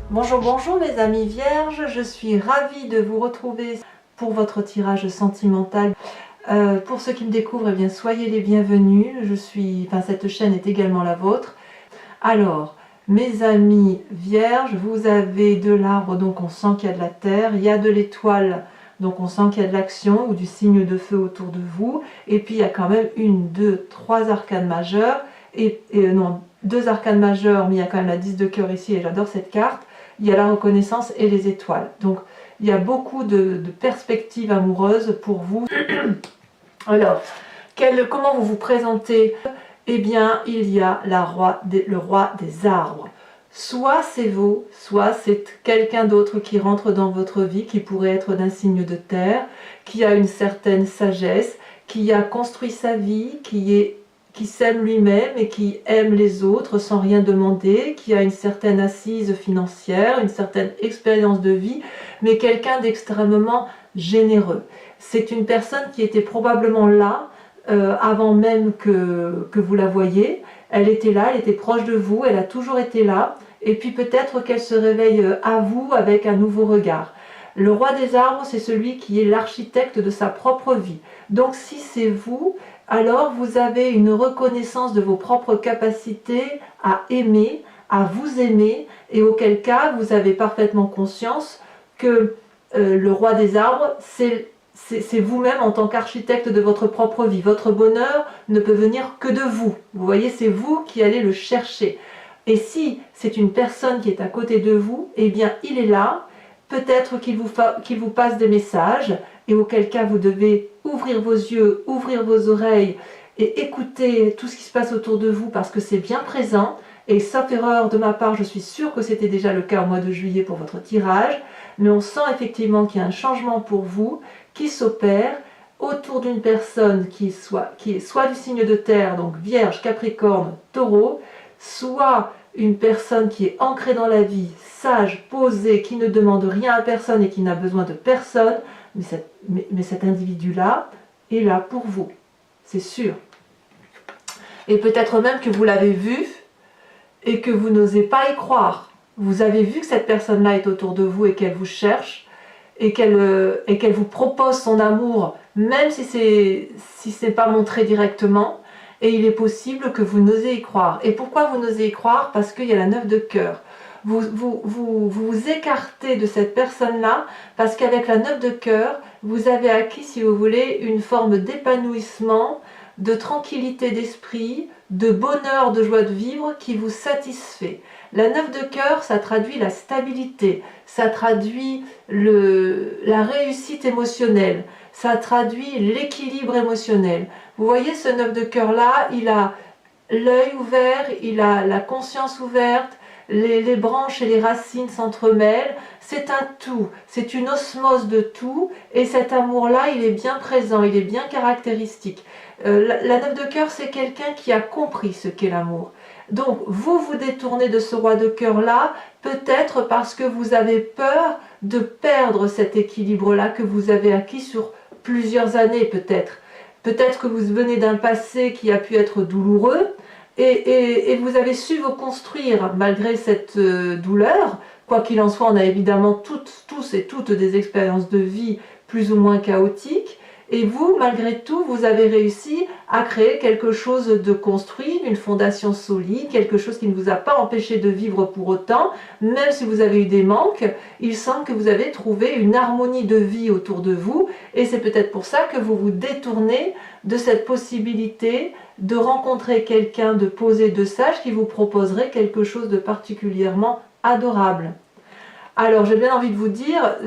Bonjour, bonjour mes amis vierges, je suis ravie de vous retrouver pour votre tirage sentimental. Pour ceux qui me découvrent, eh bien, soyez les bienvenus. Cette chaîne est également la vôtre. Alors, mes amis vierges, vous avez de l'arbre, donc on sent qu'il y a de la terre, il y a de l'étoile, donc on sent qu'il y a de l'action ou du signe de feu autour de vous, et puis il y a quand même une, deux, trois arcanes majeures, non, deux arcanes majeures, mais il y a quand même la 10 de cœur ici, et j'adore cette carte. Il y a la reconnaissance et les étoiles. Donc, il y a beaucoup de perspectives amoureuses pour vous. Alors, comment vous vous présentez? Eh bien, il y a le roi des arbres. Soit c'est vous, soit c'est quelqu'un d'autre qui rentre dans votre vie, qui pourrait être d'un signe de terre, qui a une certaine sagesse, qui a construit sa vie, qui s'aime lui-même et qui aime les autres sans rien demander, qui a une certaine assise financière, une certaine expérience de vie, mais quelqu'un d'extrêmement généreux. C'est une personne qui était probablement là avant même que vous la voyiez. Elle était là, elle était proche de vous, elle a toujours été là, et puis peut-être qu'elle se réveille à vous avec un nouveau regard. Le roi des arbres, c'est celui qui est l'architecte de sa propre vie. Donc si c'est vous, alors vous avez une reconnaissance de vos propres capacités à aimer, à vous aimer, et auquel cas vous avez parfaitement conscience que le roi des arbres, c'est vous-même en tant qu'architecte de votre propre vie. Votre bonheur ne peut venir que de vous. Vous voyez, c'est vous qui allez le chercher. Et si c'est une personne qui est à côté de vous, eh bien il est là. Peut-être qu'il vous passe des messages, et auquel cas vous devez ouvrir vos yeux, ouvrir vos oreilles et écouter tout ce qui se passe autour de vous parce que c'est bien présent. Et sauf erreur de ma part, je suis sûre que c'était déjà le cas au mois de juillet pour votre tirage, mais on sent effectivement qu'il y a un changement pour vous qui s'opère autour d'une personne qui est soit du signe de terre, donc Vierge, Capricorne, Taureau, soit une personne qui est ancrée dans la vie, sage, posée, qui ne demande rien à personne et qui n'a besoin de personne, mais cet individu-là est là pour vous, c'est sûr. Et peut-être même que vous l'avez vu et que vous n'osez pas y croire. Vous avez vu que cette personne-là est autour de vous et qu'elle vous cherche et qu'elle vous propose son amour, même si c'est pas montré directement. Et il est possible que vous n'osez y croire. Et pourquoi vous n'osez y croire? Parce qu'il y a la 9 de cœur. Vous écartez de cette personne-là parce qu'avec la 9 de cœur, vous avez acquis, si vous voulez, une forme d'épanouissement, de tranquillité d'esprit, de bonheur, de joie de vivre qui vous satisfait. La 9 de cœur, ça traduit la stabilité, ça traduit la réussite émotionnelle, ça traduit l'équilibre émotionnel. Vous voyez ce 9 de cœur là, il a l'œil ouvert, il a la conscience ouverte, les branches et les racines s'entremêlent, c'est un tout, c'est une osmose de tout, et cet amour-là, il est bien présent, il est bien caractéristique. La 9 de cœur, c'est quelqu'un qui a compris ce qu'est l'amour. Donc, vous vous détournez de ce roi de cœur-là, peut-être parce que vous avez peur de perdre cet équilibre-là que vous avez acquis sur plusieurs années, peut-être. Peut-être que vous venez d'un passé qui a pu être douloureux, et vous avez su vous construire malgré cette douleur. Quoi qu'il en soit, on a évidemment tous et toutes des expériences de vie plus ou moins chaotiques. Et vous, malgré tout, vous avez réussi à créer quelque chose de construit, une fondation solide, quelque chose qui ne vous a pas empêché de vivre pour autant, même si vous avez eu des manques. Il semble que vous avez trouvé une harmonie de vie autour de vous, et c'est peut-être pour ça que vous vous détournez de cette possibilité de rencontrer quelqu'un de posé, de sage, qui vous proposerait quelque chose de particulièrement adorable. Alors j'ai bien envie de vous dire,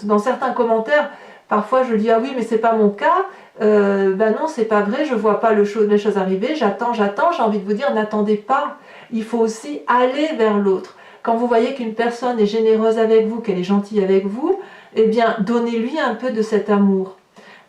dans certains commentaires, parfois je dis ah oui mais c'est pas mon cas, ben non c'est pas vrai, je vois pas les choses arriver, j'attends, j'ai envie de vous dire n'attendez pas, il faut aussi aller vers l'autre. Quand vous voyez qu'une personne est généreuse avec vous, qu'elle est gentille avec vous, eh bien donnez-lui un peu de cet amour.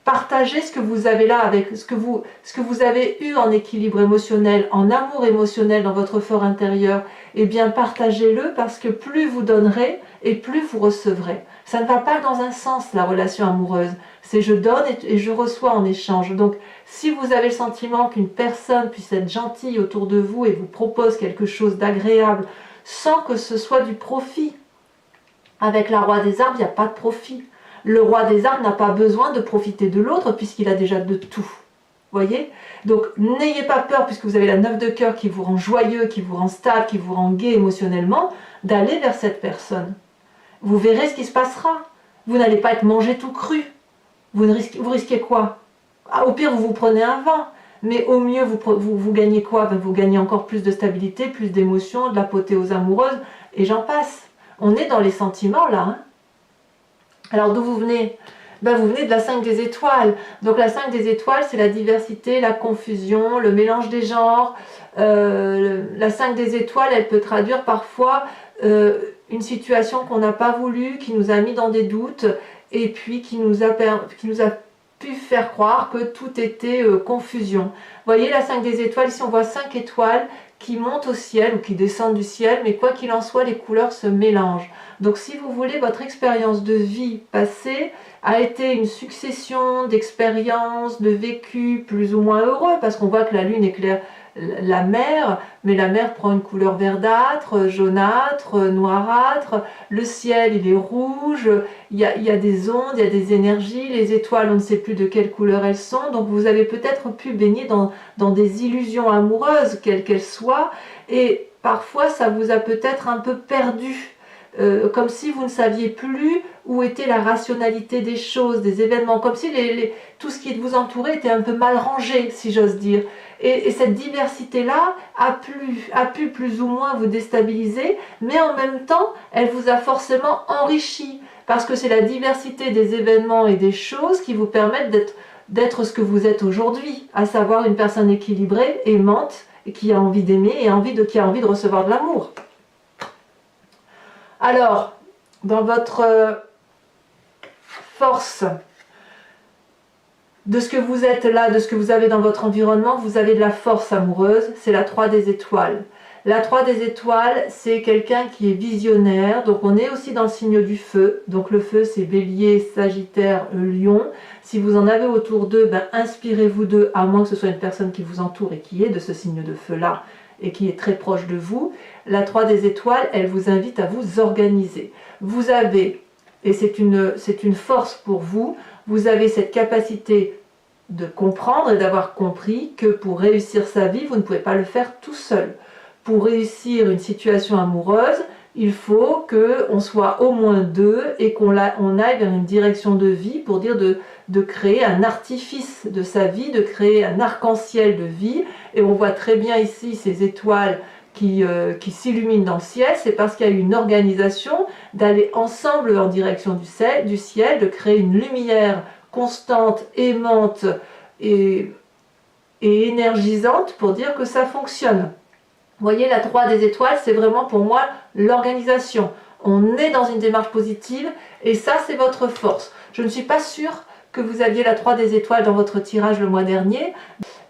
Partagez ce que vous avez là, avec ce que vous avez eu en équilibre émotionnel, en amour émotionnel dans votre fort intérieur, eh bien partagez-le parce que plus vous donnerez et plus vous recevrez. Ça ne va pas dans un sens la relation amoureuse, c'est je donne et je reçois en échange. Donc si vous avez le sentiment qu'une personne puisse être gentille autour de vous et vous propose quelque chose d'agréable, sans que ce soit du profit. Avec la roi des arbres, il n'y a pas de profit. Le roi des arbres n'a pas besoin de profiter de l'autre puisqu'il a déjà de tout. Voyez? Donc n'ayez pas peur, puisque vous avez la 9 de cœur qui vous rend joyeux, qui vous rend stable, qui vous rend gai émotionnellement, d'aller vers cette personne. Vous verrez ce qui se passera. Vous n'allez pas être mangé tout cru. Vous risquez quoi? Au pire, vous vous prenez un vin. Mais au mieux, vous gagnez quoi? Vous gagnez encore plus de stabilité, plus d'émotions, de l'apothéose amoureuse, et j'en passe. On est dans les sentiments là. Hein. Alors d'où vous venez? Vous venez de la 5 des étoiles. Donc la 5 des étoiles, c'est la diversité, la confusion, le mélange des genres. La 5 des étoiles, elle peut traduire parfois une situation qu'on n'a pas voulu, qui nous a mis dans des doutes, et puis qui nous a pu faire croire que tout était confusion. Vous voyez la 5 des étoiles, ici on voit 5 étoiles qui montent au ciel ou qui descendent du ciel, mais quoi qu'il en soit, les couleurs se mélangent. Donc si vous voulez, votre expérience de vie passée a été une succession d'expériences, de vécus plus ou moins heureux, parce qu'on voit que la lune éclaire la mer, mais la mer prend une couleur verdâtre, jaunâtre, noirâtre, le ciel il est rouge, il y a des ondes, il y a des énergies, les étoiles on ne sait plus de quelle couleur elles sont, donc vous avez peut-être pu baigner dans des illusions amoureuses, quelles qu'elles soient, et parfois ça vous a peut-être un peu perdu. Comme si vous ne saviez plus où était la rationalité des choses, des événements, comme si tout ce qui vous entourait était un peu mal rangé, si j'ose dire. Et cette diversité-là a pu plus ou moins vous déstabiliser, mais en même temps, elle vous a forcément enrichi, parce que c'est la diversité des événements et des choses qui vous permettent d'être ce que vous êtes aujourd'hui, à savoir une personne équilibrée, aimante, et qui a envie d'aimer et qui a envie de recevoir de l'amour. Alors, dans votre force de ce que vous êtes là, de ce que vous avez dans votre environnement, vous avez de la force amoureuse, c'est la 3 des étoiles. La 3 des étoiles, c'est quelqu'un qui est visionnaire, donc on est aussi dans le signe du feu. Donc le feu, c'est Bélier, Sagittaire, Lion. Si vous en avez autour d'eux, inspirez-vous d'eux, à moins que ce soit une personne qui vous entoure et qui est de ce signe de feu-là, et qui est très proche de vous. La 3 des étoiles, elle vous invite à vous organiser. Vous avez, et c'est une force pour vous, vous avez cette capacité de comprendre et d'avoir compris que pour réussir sa vie, vous ne pouvez pas le faire tout seul. Pour réussir une situation amoureuse, il faut qu'on soit au moins deux et qu'on aille vers une direction de vie pour dire de créer un artifice de sa vie, de créer un arc-en-ciel de vie. Et on voit très bien ici ces étoiles qui s'illuminent dans le ciel, c'est parce qu'il y a eu une organisation d'aller ensemble en direction du ciel, de créer une lumière constante, aimante et énergisante pour dire que ça fonctionne. Vous voyez, la 3 des étoiles, c'est vraiment pour moi l'organisation. On est dans une démarche positive et ça, c'est votre force. Je ne suis pas sûre que vous aviez la 3 des étoiles dans votre tirage le mois dernier.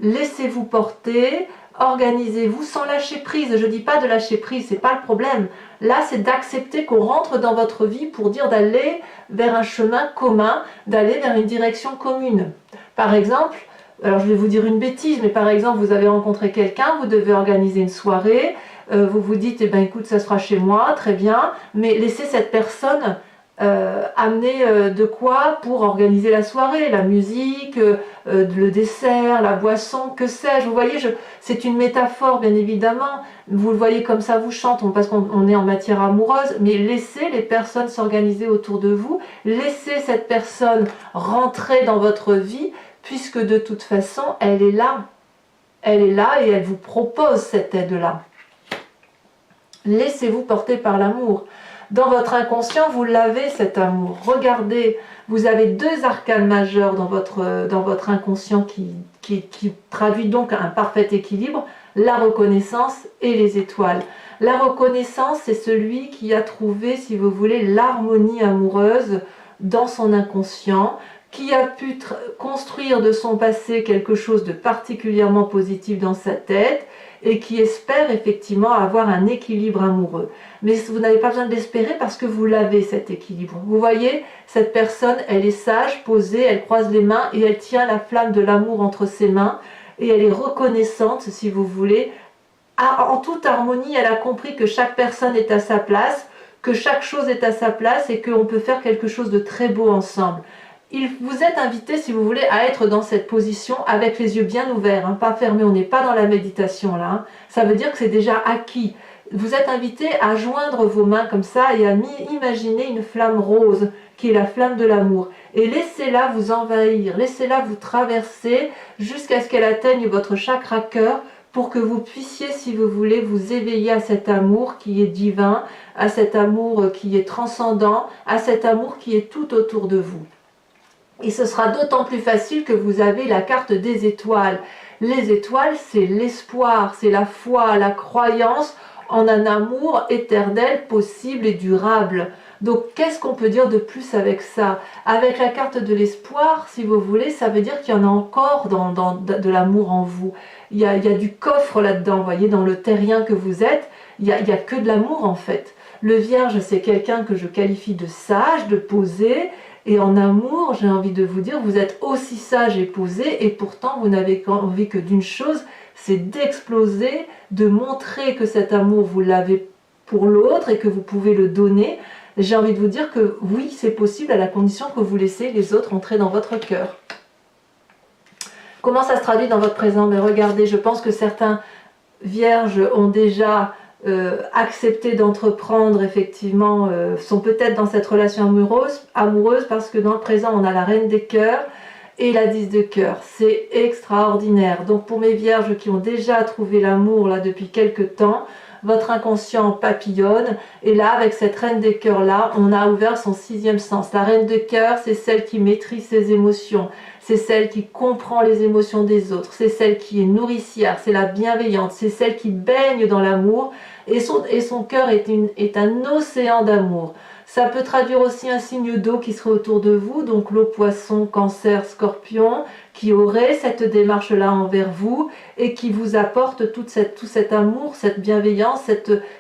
Laissez-vous porter, organisez-vous sans lâcher prise. Je ne dis pas de lâcher prise, c'est pas le problème. Là, c'est d'accepter qu'on rentre dans votre vie pour dire d'aller vers un chemin commun, d'aller vers une direction commune. Par exemple, alors je vais vous dire une bêtise, mais par exemple, vous avez rencontré quelqu'un, vous devez organiser une soirée, vous vous dites, eh ben, écoute, ça sera chez moi, très bien, mais laissez cette personne amener de quoi pour organiser la soirée, la musique, le dessert, la boisson, que sais-je. Vous voyez, c'est une métaphore bien évidemment, vous le voyez comme ça vous chante, parce qu'on est en matière amoureuse, mais laissez les personnes s'organiser autour de vous, laissez cette personne rentrer dans votre vie, puisque de toute façon elle est là et elle vous propose cette aide-là. Laissez-vous porter par l'amour. Dans votre inconscient, vous l'avez cet amour. Regardez, vous avez deux arcanes majeurs dans votre inconscient qui traduit donc un parfait équilibre, la reconnaissance et les étoiles. La reconnaissance, c'est celui qui a trouvé, si vous voulez, l'harmonie amoureuse dans son inconscient, qui a pu construire de son passé quelque chose de particulièrement positif dans sa tête, et qui espère effectivement avoir un équilibre amoureux. Mais vous n'avez pas besoin de l'espérer parce que vous l'avez, cet équilibre. Vous voyez, cette personne, elle est sage, posée, elle croise les mains et elle tient la flamme de l'amour entre ses mains et elle est reconnaissante, si vous voulez, en toute harmonie, elle a compris que chaque personne est à sa place, que chaque chose est à sa place et qu'on peut faire quelque chose de très beau ensemble. Vous êtes invité, si vous voulez, à être dans cette position avec les yeux bien ouverts, hein, pas fermés, on n'est pas dans la méditation là. Hein. Ça veut dire que c'est déjà acquis. Vous êtes invité à joindre vos mains comme ça et à imaginer une flamme rose qui est la flamme de l'amour. Et laissez-la vous envahir, laissez-la vous traverser jusqu'à ce qu'elle atteigne votre chakra cœur pour que vous puissiez, si vous voulez, vous éveiller à cet amour qui est divin, à cet amour qui est transcendant, à cet amour qui est tout autour de vous. Et ce sera d'autant plus facile que vous avez la carte des étoiles. Les étoiles, c'est l'espoir, c'est la foi, la croyance en un amour éternel, possible et durable. Donc, qu'est-ce qu'on peut dire de plus avec ça? Avec la carte de l'espoir, si vous voulez, ça veut dire qu'il y en a encore de l'amour en vous. Il y a du coffre là-dedans, vous voyez, dans le terrien que vous êtes, il y a que de l'amour en fait. Le Vierge, c'est quelqu'un que je qualifie de sage, de posé, et en amour, j'ai envie de vous dire, vous êtes aussi sage et posé, et pourtant vous n'avez envie que d'une chose, c'est d'exploser, de montrer que cet amour, vous l'avez pour l'autre et que vous pouvez le donner. J'ai envie de vous dire que oui, c'est possible à la condition que vous laissez les autres entrer dans votre cœur. Comment ça se traduit dans votre présent? Mais regardez, je pense que certains vierges ont déjà accepté d'entreprendre, effectivement, sont peut-être dans cette relation amoureuse parce que dans le présent, on a la reine des cœurs et la 10 de cœur. C'est extraordinaire. Donc pour mes vierges qui ont déjà trouvé l'amour là depuis quelques temps, votre inconscient papillonne, et là avec cette reine des cœurs là, on a ouvert son 6e sens. La reine de cœur, c'est celle qui maîtrise ses émotions, c'est celle qui comprend les émotions des autres, c'est celle qui est nourricière, c'est la bienveillante, c'est celle qui baigne dans l'amour, et son cœur est un océan d'amour. Ça peut traduire aussi un signe d'eau qui serait autour de vous, donc l'eau, poisson, cancer, scorpion, qui aurait cette démarche-là envers vous et qui vous apporte tout cet amour, cette bienveillance,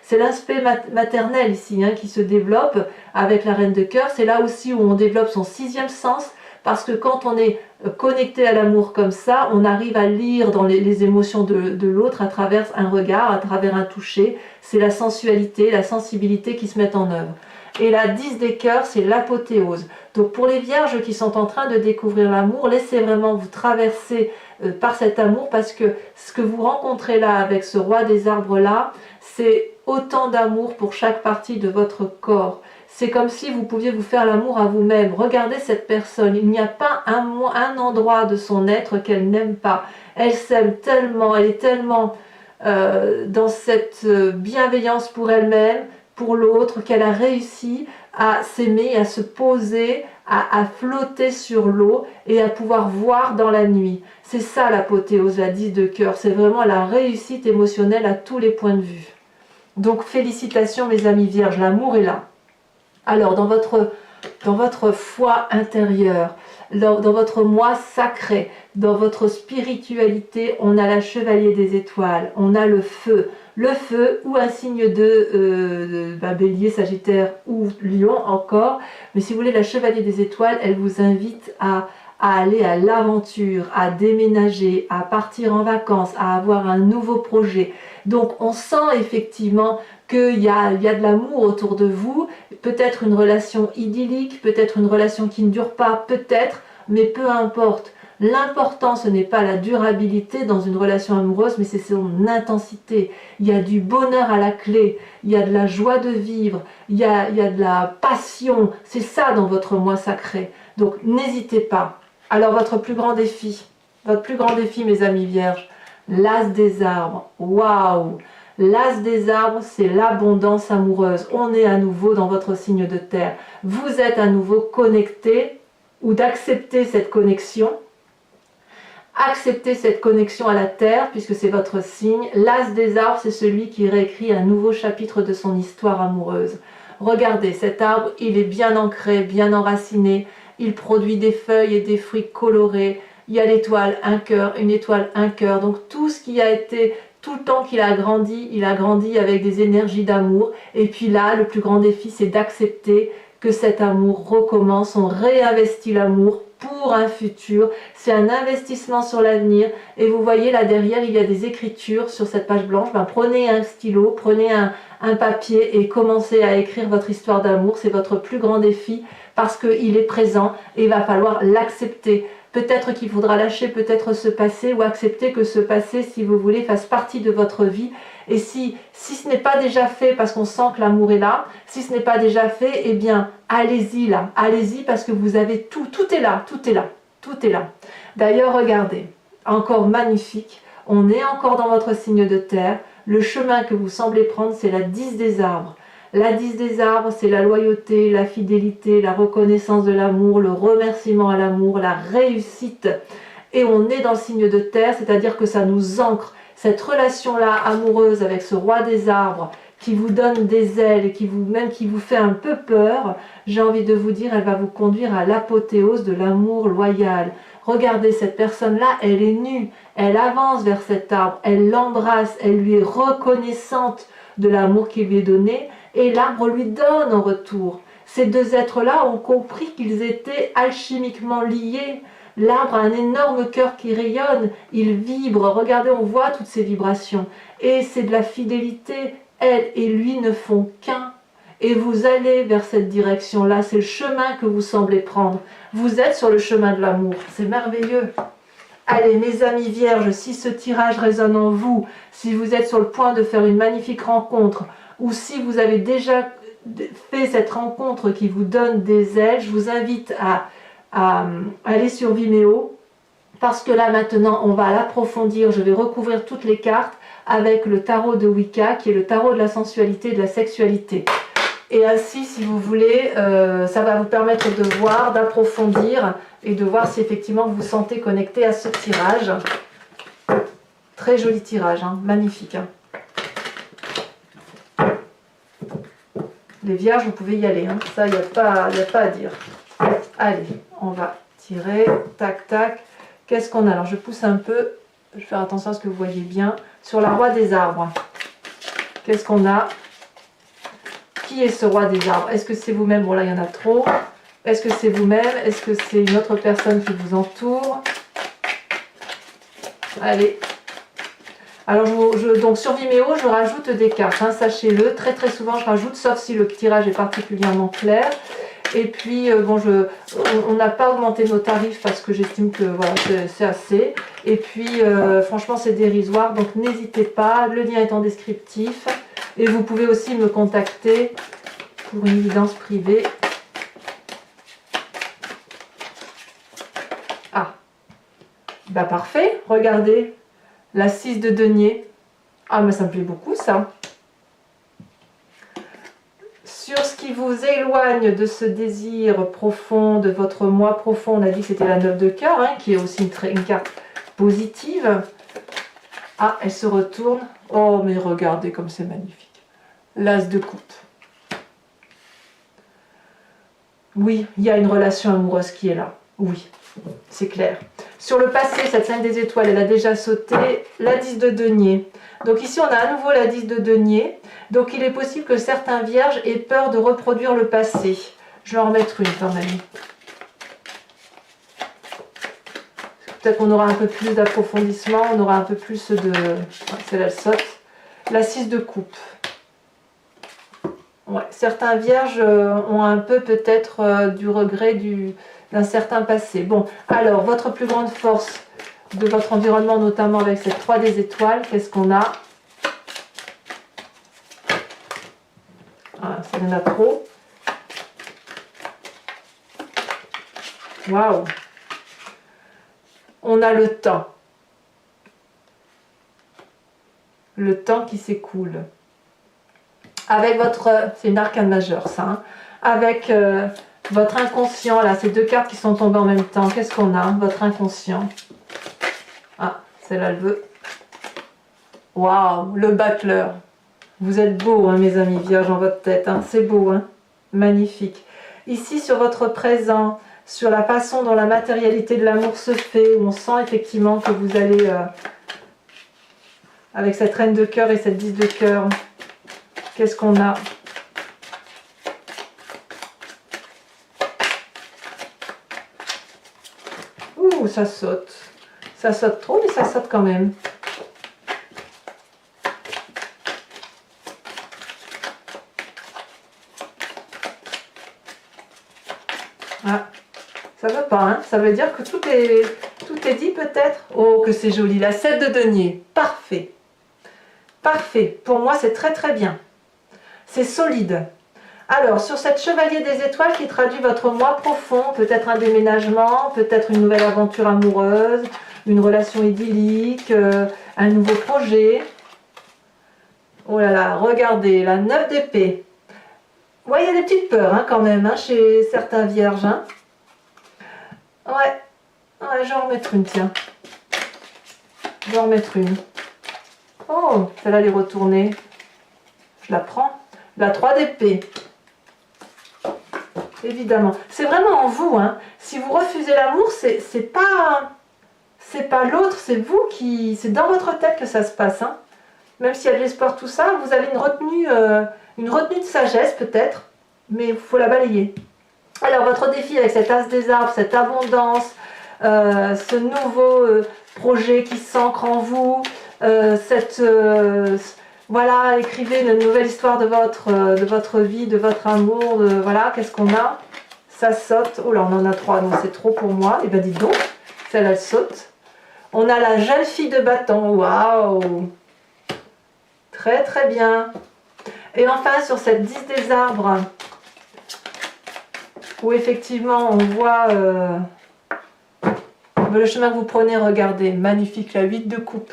c'est l'aspect maternel ici hein, qui se développe avec la reine de cœur. C'est là aussi où on développe son 6e sens, parce que quand on est connecté à l'amour comme ça, on arrive à lire dans les émotions de l'autre à travers un regard, à travers un toucher. C'est la sensualité, la sensibilité qui se mettent en œuvre. Et la 10 des cœurs, c'est l'apothéose. Donc pour les vierges qui sont en train de découvrir l'amour, laissez vraiment vous traverser par cet amour, parce que ce que vous rencontrez là avec ce roi des arbres là, c'est autant d'amour pour chaque partie de votre corps. C'est comme si vous pouviez vous faire l'amour à vous-même. Regardez cette personne, il n'y a pas un endroit de son être qu'elle n'aime pas. Elle s'aime tellement, elle est tellement dans cette bienveillance pour elle-même, pour l'autre, qu'elle a réussi à s'aimer, à se poser, à flotter sur l'eau et à pouvoir voir dans la nuit. C'est ça l'apothéose, la 10 de cœur. C'est vraiment la réussite émotionnelle à tous les points de vue. Donc félicitations mes amis vierges, l'amour est là. Alors dans votre foi intérieure, dans votre moi sacré, dans votre spiritualité, on a la chevalier des étoiles, on a le feu ou un signe de bélier, sagittaire ou lion encore, mais si vous voulez la chevalier des étoiles, elle vous invite à aller à l'aventure, à déménager, à partir en vacances, à avoir un nouveau projet. Donc on sent effectivement qu'il y a de l'amour autour de vous, peut-être une relation idyllique, peut-être une relation qui ne dure pas, peut-être, mais peu importe. L'important, ce n'est pas la durabilité dans une relation amoureuse, mais c'est son intensité. Il y a du bonheur à la clé, il y a de la joie de vivre, il y a de la passion. C'est ça dans votre moi sacré. Donc n'hésitez pas. Alors votre plus grand défi, mes amis vierges, l'as des arbres. Waouh! L'as des arbres, c'est l'abondance amoureuse. On est à nouveau dans votre signe de terre. Vous êtes à nouveau connecté, ou d'accepter cette connexion. Acceptez cette connexion à la terre, puisque c'est votre signe. L'as des arbres, c'est celui qui réécrit un nouveau chapitre de son histoire amoureuse. Regardez, cet arbre, il est bien ancré, bien enraciné. Il produit des feuilles et des fruits colorés. Il y a l'étoile, un cœur, une étoile, un cœur. Donc tout ce qui a été, tout le temps qu'il a grandi, il a grandi avec des énergies d'amour. Et puis là, le plus grand défi, c'est d'accepter que cet amour recommence, on réinvestit l'amour pour un futur, c'est un investissement sur l'avenir. Et vous voyez là derrière, il y a des écritures sur cette page blanche. Ben, prenez un stylo, prenez un papier et commencez à écrire votre histoire d'amour. C'est votre plus grand défi parce qu'il est présent et il va falloir l'accepter. Peut-être qu'il faudra lâcher peut-être ce passé ou accepter que ce passé, si vous voulez, fasse partie de votre vie. Et si ce n'est pas déjà fait parce qu'on sent que l'amour est là, si ce n'est pas déjà fait, eh bien, allez-y là, allez-y parce que vous avez tout, tout est là, tout est là, tout est là. D'ailleurs, regardez, encore magnifique, on est encore dans votre signe de terre, le chemin que vous semblez prendre, c'est la 10 des arbres. La 10 des arbres, c'est la loyauté, la fidélité, la reconnaissance de l'amour, le remerciement à l'amour, la réussite. Et on est dans le signe de terre, c'est-à-dire que ça nous ancre. Cette relation-là amoureuse avec ce roi des arbres qui vous donne des ailes et qui vous fait un peu peur, j'ai envie de vous dire, elle va vous conduire à l'apothéose de l'amour loyal. Regardez, cette personne-là, elle est nue, elle avance vers cet arbre, elle l'embrasse, elle lui est reconnaissante de l'amour qui lui est donné et l'arbre lui donne en retour. Ces deux êtres-là ont compris qu'ils étaient alchimiquement liés. L'arbre a un énorme cœur qui rayonne, il vibre, regardez, on voit toutes ces vibrations. Et c'est de la fidélité, elle et lui ne font qu'un. Et vous allez vers cette direction-là, c'est le chemin que vous semblez prendre. Vous êtes sur le chemin de l'amour, c'est merveilleux. Allez, mes amis vierges, si ce tirage résonne en vous, si vous êtes sur le point de faire une magnifique rencontre, ou si vous avez déjà fait cette rencontre qui vous donne des ailes, je vous invite à aller sur Vimeo, parce que là maintenant on va l'approfondir. Je vais recouvrir toutes les cartes avec le tarot de Wicca, qui est le tarot de la sensualité et de la sexualité. Et ainsi, si vous voulez, ça va vous permettre de voir, d'approfondir et de voir si effectivement vous vous sentez connecté à ce tirage. Très joli tirage, hein, magnifique. Hein. Les vierges, vous pouvez y aller, hein. Ça, il n'y a pas à dire. Allez, on va tirer, tac, tac. Qu'est-ce qu'on a? Alors, je pousse un peu, je vais faire attention à ce que vous voyez bien. Sur la roi des arbres, qu'est-ce qu'on a? Qui est ce roi des arbres? Est-ce que c'est vous-même? Bon, là, il y en a trop. Est-ce que c'est vous-même? Est-ce que c'est une autre personne qui vous entoure? Allez. Alors, donc sur Vimeo, je rajoute des cartes, hein, sachez-le. Très, très souvent, je rajoute, sauf si le tirage est particulièrement clair. Et puis, bon, on n'a pas augmenté nos tarifs parce que j'estime que voilà, c'est assez. Et puis, franchement, c'est dérisoire. Donc, n'hésitez pas. Le lien est en descriptif. Et vous pouvez aussi me contacter pour une guidance privée. Ah, bah parfait. Regardez, la 6 de denier. Ah, mais ça me plaît beaucoup, ça. Sur ce qui vous éloigne de ce désir profond, de votre moi profond, on a dit que c'était la 9 de cœur, hein, qui est aussi une carte positive. Ah, elle se retourne. Oh, mais regardez comme c'est magnifique. L'as de coupe. Oui, il y a une relation amoureuse qui est là. Oui, c'est clair. Sur le passé, cette 5 des étoiles, elle a déjà sauté. La 10 de denier. Donc ici, on a à nouveau la 10 de denier. Donc il est possible que certains vierges aient peur de reproduire le passé. Je vais en remettre une quand même. Peut-être qu'on aura un peu plus d'approfondissement, on aura un peu plus de... Celle-là, elle saute. La 6 de coupe. Ouais, certains vierges ont un peu peut-être du regret d'un certain passé. Bon, alors, votre plus grande force de votre environnement, notamment avec cette 3 des étoiles, qu'est-ce qu'on a? Ah, ça y en a trop. Waouh! On a le temps. Le temps qui s'écoule. Avec votre... C'est une arcane majeure, ça. Hein, avec votre inconscient, là, ces deux cartes qui sont tombées en même temps. Qu'est-ce qu'on a? Votre inconscient. Ah, celle-là, elle veut. Waouh, le battleur. Vous êtes beau, hein, mes amis vierges, dans votre tête. Hein, c'est beau, hein, magnifique. Ici, sur votre présent, sur la façon dont la matérialité de l'amour se fait, où on sent effectivement que vous allez... avec cette reine de cœur et cette 10 de cœur... Qu'est-ce qu'on a? Ouh, ça saute. Ça saute trop, mais ça saute quand même. Ah, ça veut pas, hein? Ça veut dire que tout est dit peut-être. Oh, que c'est joli. La 7 de denier. Parfait. Parfait. Pour moi, c'est très très bien. C'est solide. Alors, sur cette chevalier des étoiles qui traduit votre moi profond, peut-être un déménagement, peut-être une nouvelle aventure amoureuse, une relation idyllique, un nouveau projet. Oh là là, regardez, la 9 d'épée. Ouais, il y a des petites peurs hein, quand même hein, chez certains vierges. Hein. Ouais, je vais en remettre une, tiens. Je vais en remettre une. Oh, celle-là, elle est retournée. Je la prends. La 3 d'épée. Évidemment. C'est vraiment en vous. Hein. Si vous refusez l'amour, c'est pas l'autre, c'est vous qui... C'est dans votre tête que ça se passe. Hein. Même s'il y a de l'espoir, tout ça, vous avez une retenue de sagesse peut-être, mais il faut la balayer. Alors, votre défi avec cet as des arbres, cette abondance, ce nouveau projet qui s'ancre en vous, voilà, écrivez une nouvelle histoire de votre vie, de votre amour, voilà, qu'est-ce qu'on a? Ça saute. Oh là, on en a 3, non, c'est trop pour moi. Eh bien, dites donc, celle-là, elle saute. On a la jeune fille de bâton, waouh! Très, très bien. Et enfin, sur cette 10 des arbres, où effectivement, on voit le chemin que vous prenez, regardez, magnifique, la 8 de coupe.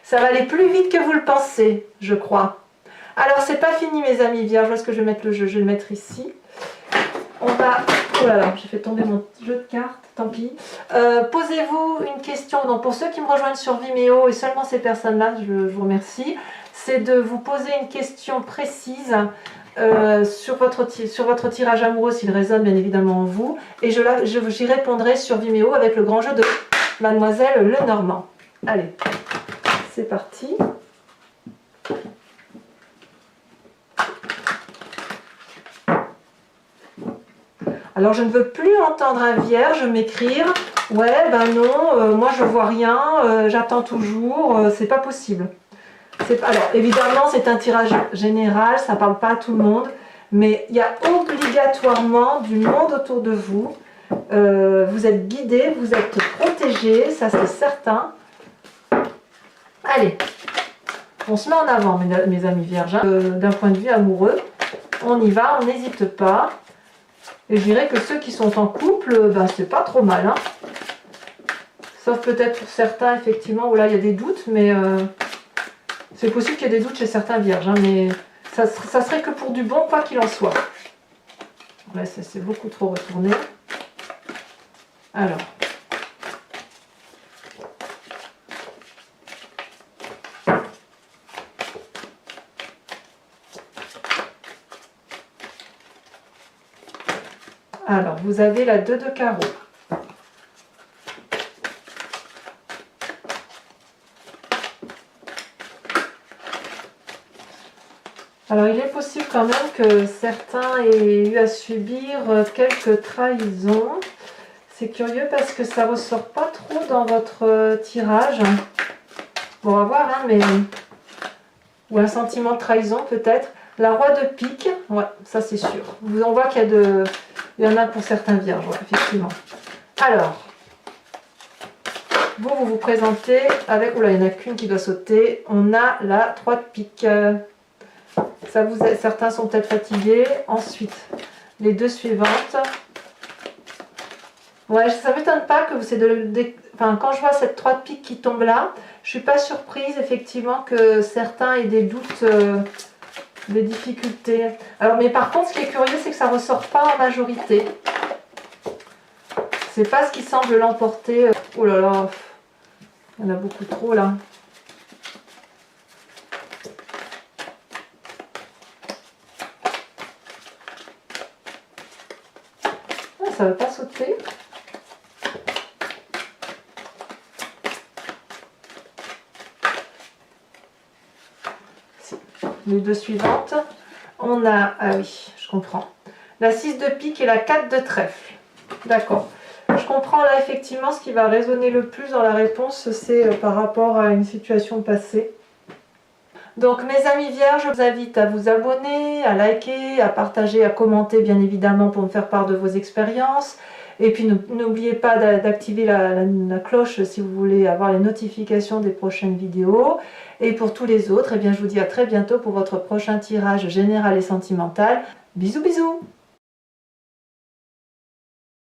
Ça va aller plus vite que vous le pensez, je crois. Alors, c'est pas fini, mes amis vierges. Où est-ce que je vais mettre le jeu? Je vais le mettre ici. On va... Oh là là, j'ai fait tomber mon jeu de cartes, tant pis. Posez-vous une question. Donc, pour ceux qui me rejoignent sur Vimeo, et seulement ces personnes-là, je vous remercie, c'est de vous poser une question précise sur votre tirage amoureux, s'il résonne bien évidemment en vous. Et j'y répondrai sur Vimeo avec le grand jeu de Mademoiselle Lenormand. Allez. C'est parti. Alors je ne veux plus entendre un vierge m'écrire « Ouais, ben non, moi je vois rien, j'attends toujours, c'est pas possible. » Alors évidemment c'est un tirage général, ça ne parle pas à tout le monde, mais il y a obligatoirement du monde autour de vous. Vous êtes guidés, vous êtes protégés, ça c'est certain. Allez, on se met en avant, mes amis vierges, hein. D'un point de vue amoureux. On y va, on n'hésite pas. Et je dirais que ceux qui sont en couple, ben, c'est pas trop mal. Hein. Sauf peut-être pour certains, effectivement, où là il y a des doutes, mais c'est possible qu'il y ait des doutes chez certains vierges. Hein, mais ça serait que pour du bon, quoi qu'il en soit. Ouais, ça c'est beaucoup trop retourné. Alors. Alors, vous avez la 2 de carreau. Alors, il est possible quand même que certains aient eu à subir quelques trahisons. C'est curieux parce que ça ne ressort pas trop dans votre tirage. Bon, on va voir, hein, mais... Ou un sentiment de trahison peut-être. La roi de pique, ouais, ça c'est sûr. On voit qu'il y a de... Il y en a pour certains vierges, ouais, effectivement. Alors, vous vous présentez avec... Oula, il n'y en a qu'une qui doit sauter. On a la 3 de pique. Certains sont peut-être fatigués. Ensuite, les 2 suivantes. Ouais, ça ne m'étonne pas que enfin, quand je vois cette 3 de pique qui tombe là, je ne suis pas surprise, effectivement, que certains aient des doutes... des difficultés. Alors, mais par contre, ce qui est curieux, c'est que ça ne ressort pas en majorité. C'est pas ce qui semble l'emporter. Oh là là, il y en a beaucoup trop là. Ah, ça ne va pas sauter. Les 2 suivantes, on a, ah oui, je comprends, la 6 de pique et la 4 de trèfle. D'accord. Je comprends là effectivement ce qui va résonner le plus dans la réponse, c'est par rapport à une situation passée. Donc mes amis vierges, je vous invite à vous abonner, à liker, à partager, à commenter bien évidemment pour me faire part de vos expériences. Et puis n'oubliez pas d'activer la cloche si vous voulez avoir les notifications des prochaines vidéos. Et pour tous les autres, eh bien, je vous dis à très bientôt pour votre prochain tirage général et sentimental. Bisous bisous!